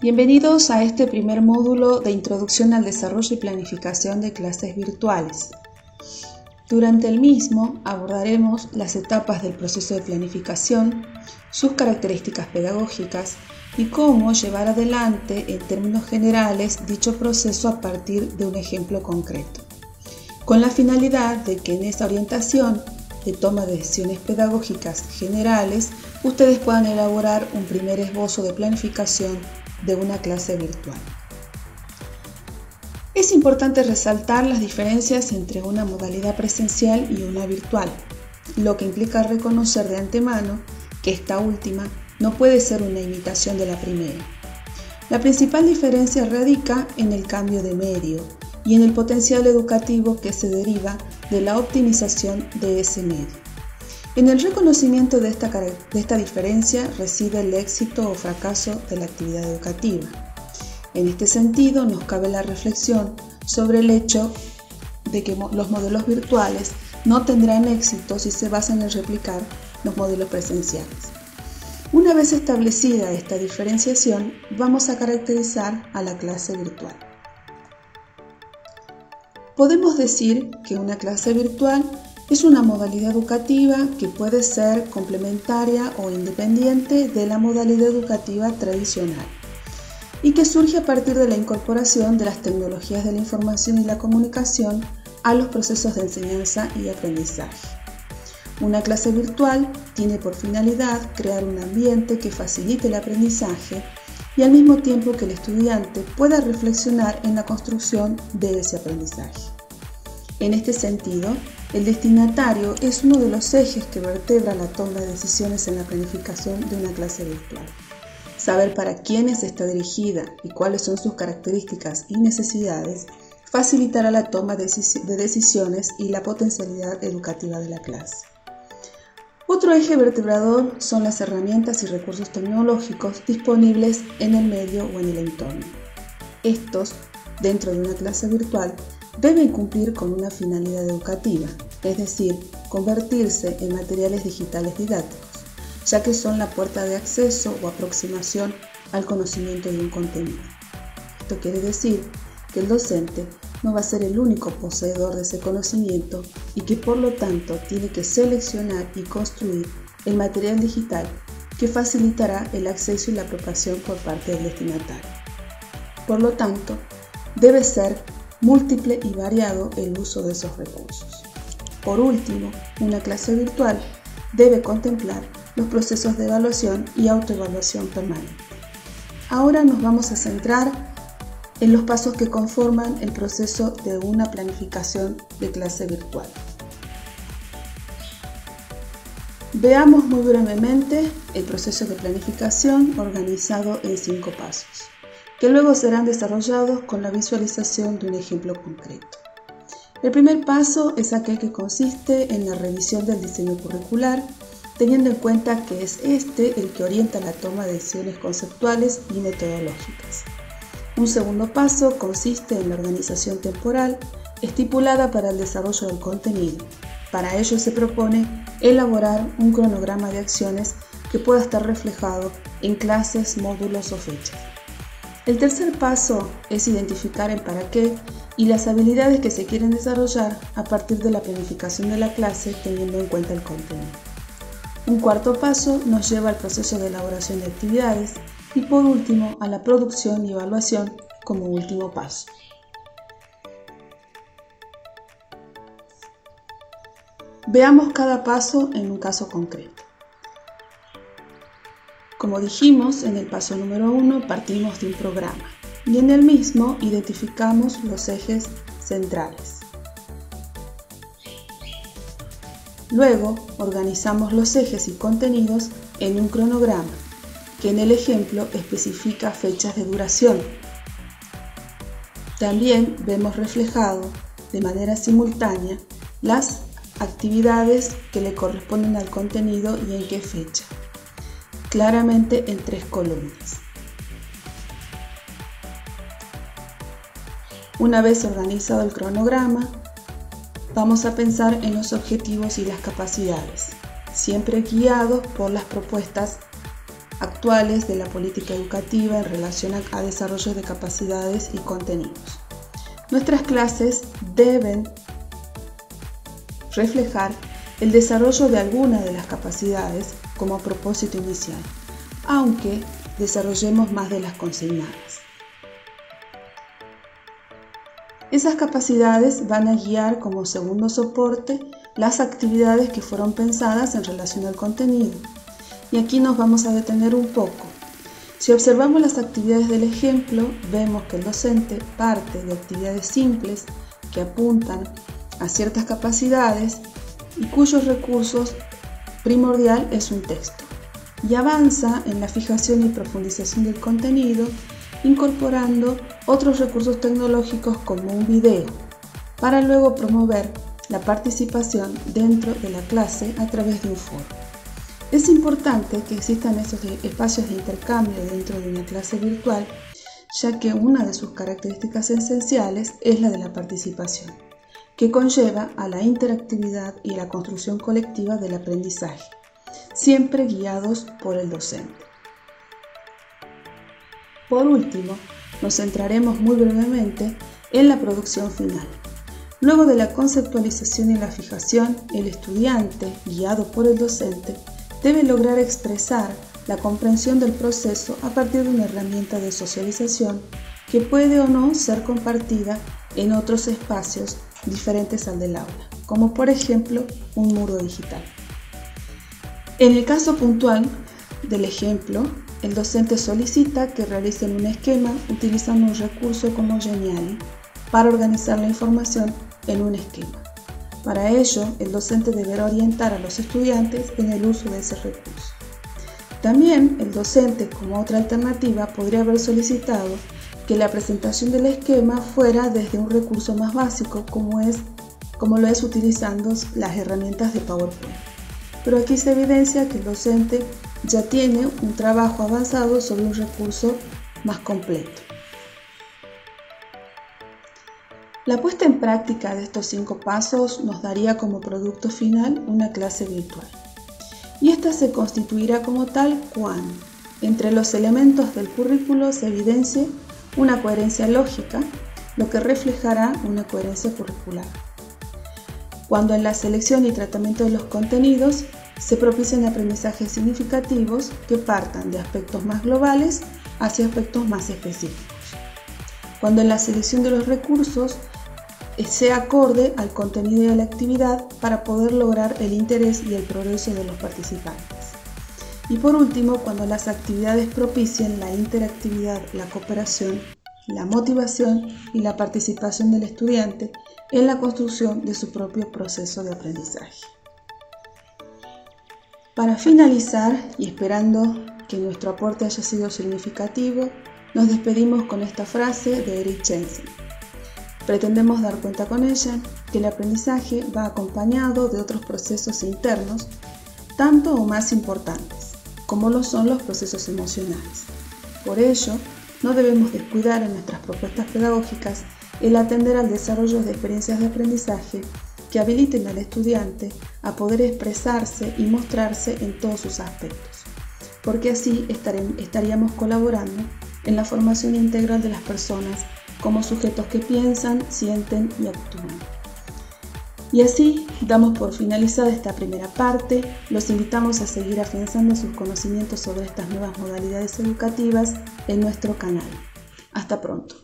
Bienvenidos a este primer módulo de Introducción al Desarrollo y Planificación de Clases Virtuales. Durante el mismo abordaremos las etapas del proceso de planificación, sus características pedagógicas y cómo llevar adelante en términos generales dicho proceso a partir de un ejemplo concreto, con la finalidad de que en esa orientación de toma de decisiones pedagógicas generales ustedes puedan elaborar un primer esbozo de planificación de una clase virtual. Es importante resaltar las diferencias entre una modalidad presencial y una virtual, lo que implica reconocer de antemano que esta última no puede ser una imitación de la primera. La principal diferencia radica en el cambio de medio y en el potencial educativo que se deriva de la optimización de ese medio. En el reconocimiento de esta diferencia reside el éxito o fracaso de la actividad educativa. En este sentido, nos cabe la reflexión sobre el hecho de que los modelos virtuales no tendrán éxito si se basan en replicar los modelos presenciales. Una vez establecida esta diferenciación, vamos a caracterizar a la clase virtual. Podemos decir que una clase virtual es una modalidad educativa que puede ser complementaria o independiente de la modalidad educativa tradicional y que surge a partir de la incorporación de las tecnologías de la información y la comunicación a los procesos de enseñanza y aprendizaje. Una clase virtual tiene por finalidad crear un ambiente que facilite el aprendizaje y al mismo tiempo que el estudiante pueda reflexionar en la construcción de ese aprendizaje. En este sentido, el destinatario es uno de los ejes que vertebra la toma de decisiones en la planificación de una clase virtual. Saber para quiénes está dirigida y cuáles son sus características y necesidades facilitará la toma de decisiones y la potencialidad educativa de la clase. Otro eje vertebrador son las herramientas y recursos tecnológicos disponibles en el medio o en el entorno. Estos, dentro de una clase virtual, deben cumplir con una finalidad educativa, es decir, convertirse en materiales digitales didácticos, ya que son la puerta de acceso o aproximación al conocimiento de un contenido. Esto quiere decir que el docente no va a ser el único poseedor de ese conocimiento y que por lo tanto tiene que seleccionar y construir el material digital que facilitará el acceso y la apropiación por parte del destinatario. Por lo tanto, debe ser múltiple y variado el uso de esos recursos. Por último, una clase virtual debe contemplar los procesos de evaluación y autoevaluación permanente. Ahora nos vamos a centrar en los pasos que conforman el proceso de una planificación de clase virtual. Veamos muy brevemente el proceso de planificación organizado en 5 pasos, que luego serán desarrollados con la visualización de un ejemplo concreto. El primer paso es aquel que consiste en la revisión del diseño curricular, teniendo en cuenta que es este el que orienta la toma de decisiones conceptuales y metodológicas. Un segundo paso consiste en la organización temporal estipulada para el desarrollo del contenido. Para ello se propone elaborar un cronograma de acciones que pueda estar reflejado en clases, módulos o fechas. El tercer paso es identificar el para qué y las habilidades que se quieren desarrollar a partir de la planificación de la clase teniendo en cuenta el contenido. Un cuarto paso nos lleva al proceso de elaboración de actividades y por último a la producción y evaluación como último paso. Veamos cada paso en un caso concreto. Como dijimos, en el paso número 1 partimos de un programa y en el mismo identificamos los ejes centrales. Luego organizamos los ejes y contenidos en un cronograma que en el ejemplo especifica fechas de duración. También vemos reflejado de manera simultánea las actividades que le corresponden al contenido y en qué fecha, claramente en 3 columnas. Una vez organizado el cronograma, vamos a pensar en los objetivos y las capacidades, siempre guiados por las propuestas actuales de la política educativa en relación a desarrollo de capacidades y contenidos. Nuestras clases deben reflejar el desarrollo de alguna de las capacidades como propósito inicial, aunque desarrollemos más de las consignadas. Esas capacidades van a guiar como segundo soporte las actividades que fueron pensadas en relación al contenido. Y aquí nos vamos a detener un poco. Si observamos las actividades del ejemplo, vemos que el docente parte de actividades simples que apuntan a ciertas capacidades y cuyos recursos primordial es un texto, y avanza en la fijación y profundización del contenido, incorporando otros recursos tecnológicos como un video, para luego promover la participación dentro de la clase a través de un foro. Es importante que existan esos espacios de intercambio dentro de una clase virtual, ya que una de sus características esenciales es la de la participación, que conlleva a la interactividad y la construcción colectiva del aprendizaje, siempre guiados por el docente. Por último, nos centraremos muy brevemente en la producción final. Luego de la conceptualización y la fijación, el estudiante, guiado por el docente, debe lograr expresar la comprensión del proceso a partir de una herramienta de socialización que puede o no ser compartida en otros espacios diferentes al del aula, como por ejemplo un muro digital. En el caso puntual del ejemplo, el docente solicita que realicen un esquema utilizando un recurso como Geniali para organizar la información en un esquema. Para ello, el docente deberá orientar a los estudiantes en el uso de ese recurso. También el docente, como otra alternativa, podría haber solicitado que la presentación del esquema fuera desde un recurso más básico, como lo es utilizando las herramientas de PowerPoint. Pero aquí se evidencia que el docente ya tiene un trabajo avanzado sobre un recurso más completo. La puesta en práctica de estos 5 pasos nos daría como producto final una clase virtual. Y esta se constituirá como tal cuando, entre los elementos del currículo, se evidencie una coherencia lógica, lo que reflejará una coherencia curricular. Cuando en la selección y tratamiento de los contenidos se propicien aprendizajes significativos que partan de aspectos más globales hacia aspectos más específicos. Cuando en la selección de los recursos sea acorde al contenido y a la actividad para poder lograr el interés y el progreso de los participantes. Y por último, cuando las actividades propicien la interactividad, la cooperación, la motivación y la participación del estudiante en la construcción de su propio proceso de aprendizaje. Para finalizar, y esperando que nuestro aporte haya sido significativo, nos despedimos con esta frase de Eric Jensen. Pretendemos dar cuenta con ella que el aprendizaje va acompañado de otros procesos internos, tanto o más importantes, como lo son los procesos emocionales. Por ello, no debemos descuidar en nuestras propuestas pedagógicas el atender al desarrollo de experiencias de aprendizaje que habiliten al estudiante a poder expresarse y mostrarse en todos sus aspectos, porque así estaríamos colaborando en la formación integral de las personas como sujetos que piensan, sienten y actúan. Y así damos por finalizada esta primera parte. Los invitamos a seguir afianzando sus conocimientos sobre estas nuevas modalidades educativas en nuestro canal. Hasta pronto.